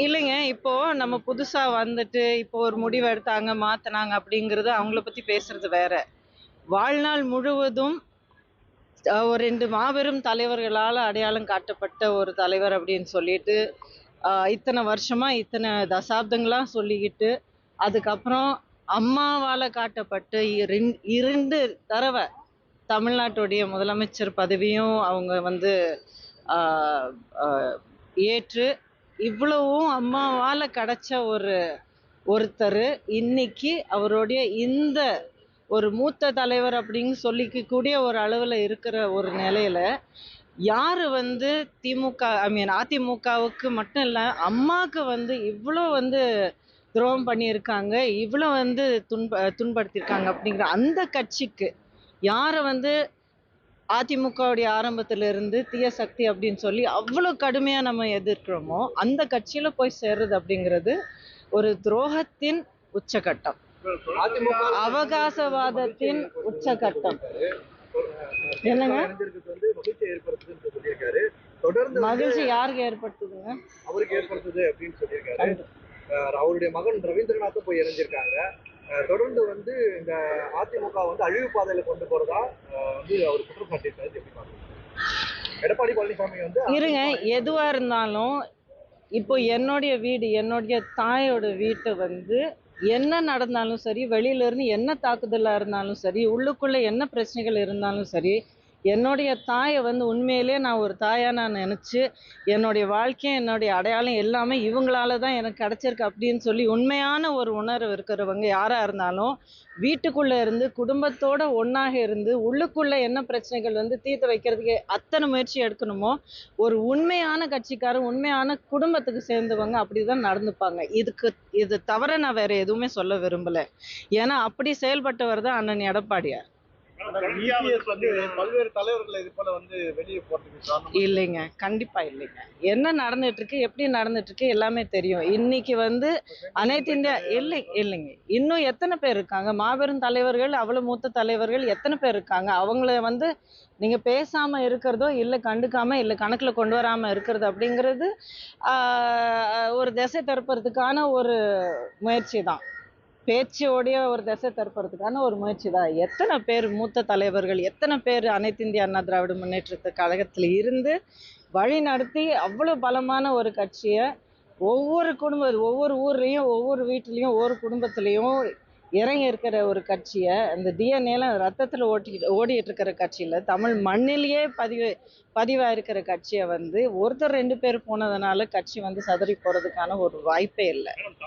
இல்லைங்க. இப்போ நம்ம புதுசா வந்துட்டு, இப்போ ஒரு முடிவு எடுத்தாங்க, மாத்துனாங்க அப்படிங்கிறது அவங்கள பத்தி பேசுறது வேற. வாழ்நாள் முழுவதும் ஒரு 2 மாபெரும் தலைவர்களால அடையாளம் காட்டப்பட்ட ஒரு தலைவர் அப்படின்னு சொல்லிட்டு, இத்தன வருஷமா, இத்தன தசாப்தங்களா சொல்லிக்கிட்டு, அதுக்கப்புறம் அம்மாவால காட்டப்பட்ட 2 தடவ தமிழ்நாட்டுடைய முதலமைச்சர் பதவியும் அவங்க வந்து ஆ அ ஏற்று, இவ்வளவும் அம்மாவால கிடைச்ச ஒருத்தரு, இன்னைக்கு அவருடைய இந்த ஒரு மூத்த தலைவர் அப்படின்னு சொல்லிக்கக்கூடிய ஒரு அளவுல இருக்கிற ஒரு நிலையில, யாரு வந்து அதிமுகவுக்கு மட்டும் இல்ல, அம்மாக்கு வந்து இவ்ளோ வந்து துரோகம் பண்ணியிருக்காங்க, இவ்ளோ வந்து துன்படுத்தியிருக்காங்க அப்படிங்கிற அந்த கட்சிக்கு, யார வந்து அதிமுகவுடைய ஆரம்பத்துல இருந்து தீய சக்தி அப்படின்னு சொல்லி அவ்வளோ கடுமையா நம்ம எதிர்க்கிறோமோ, அந்த கட்சியில போய் சேர்றது அப்படிங்கிறது ஒரு துரோகத்தின் உச்சகட்டம். அவகாசவாதத்தின் உச்சகட்டம். என்னங்க? மகிழ்ச்சி யாருக்கு ஏற்படுத்துதுங்க? அவருக்கு ஏற்படுத்துது அப்படின்னு சொல்லியிருக்காரு. அவருடைய மகன் ரவீந்திரநாத்தும் போய் இணைஞ்சிருக்காங்க. தொடர்ந்து வந்து இந்த அதிமுக வந்து அழிவு பாதையில கொண்டு போறதா வந்து அவர் குற்றம் சாட்டியிருக்காரு. எப்படி பாக்குறீங்க? எடப்பாடி பழனிசாமி வந்து இருங்க, எதுவா இருந்தாலும் இப்போ என்னுடைய வீடு, என்னுடைய தாயோட வீட்டை வந்து என்ன நடந்தாலும் சரி, வெளியில இருந்து என்ன தாக்குதலா இருந்தாலும் சரி, உள்ளுக்குள்ள என்ன பிரச்சனைகள் இருந்தாலும் சரி, என்னுடைய தாயை வந்து உண்மையிலேயே நான் ஒரு தாயா நான் நினைச்சு, என்னுடைய வாழ்க்கையும், என்னுடைய அடையாளம் எல்லாமே இவங்களால தான் எனக்கு கிடைச்சிருக்கு அப்படின்னு சொல்லி உண்மையான ஒரு உணர்வு இருக்கிறவங்க யாரா இருந்தாலும், வீட்டுக்குள்ள இருந்து குடும்பத்தோட ஒண்ணாக இருந்து, உள்ளுக்குள்ள என்ன பிரச்சனைகள் வந்து தீர்த்து வைக்கிறதுக்கு அத்தனை முயற்சி எடுக்கணுமோ, ஒரு உண்மையான கட்சிக்காரர், உண்மையான குடும்பத்துக்கு சேர்ந்தவங்க அப்படிதான் நடந்துப்பாங்க. இது தவிர நான் வேற எதுவுமே சொல்ல விரும்பல. ஏன்னா அப்படி செயல்பட்டவர் தான் அண்ணன் எடப்பாடியார். பல்வேறு தலைவர்கள் இது போல வந்து வெளியே போறதுக்கு இல்லைங்க, கண்டிப்பா இல்லைங்க. என்ன நடந்துட்டு இருக்கு, எப்படி நடந்துட்டு இருக்கு எல்லாமே தெரியும். இன்னைக்கு வந்து அனைத்து இந்தியா இல்லைங்க. இன்னும் எத்தனை பேர் இருக்காங்க? மாபெரும் தலைவர்கள், அவ்வளவு மூத்த தலைவர்கள் எத்தனை பேர் இருக்காங்க? அவங்கள வந்து நீங்க பேசாம இருக்கிறதோ, இல்ல கண்டுக்காம, இல்ல கணக்குல கொண்டு வராம இருக்கிறது அப்படிங்கிறது ஒரு திசை திருப்புறதுக்கான ஒரு முயற்சி தான். பேச்சோடைய ஒரு திசை திருப்புறதுக்கான ஒரு முயற்சி தான். எத்தனை பேர் மூத்த தலைவர்கள், எத்தனை பேர் அனைத்து இந்திய அண்ணா திராவிட முன்னேற்றத்து கழகத்தில் இருந்து வழி நடத்தி அவ்வளோ பலமான ஒரு கட்சியை ஒவ்வொரு ஊர்லேயும், ஒவ்வொரு வீட்டிலையும், ஒவ்வொரு குடும்பத்திலையும் இறங்கி இருக்கிற ஒரு கட்சியை, அந்த டிஎன்ஏல ரத்தத்தில் ஓடிட்டு இருக்கிற கட்சியில் தமிழ் மண்ணிலேயே பதிவாக இருக்கிற கட்சியை வந்து ஒருத்தர் 2 பேர் போனதுனால கட்சி வந்து சதறி போகிறதுக்கான ஒரு வாய்ப்பே இல்லை.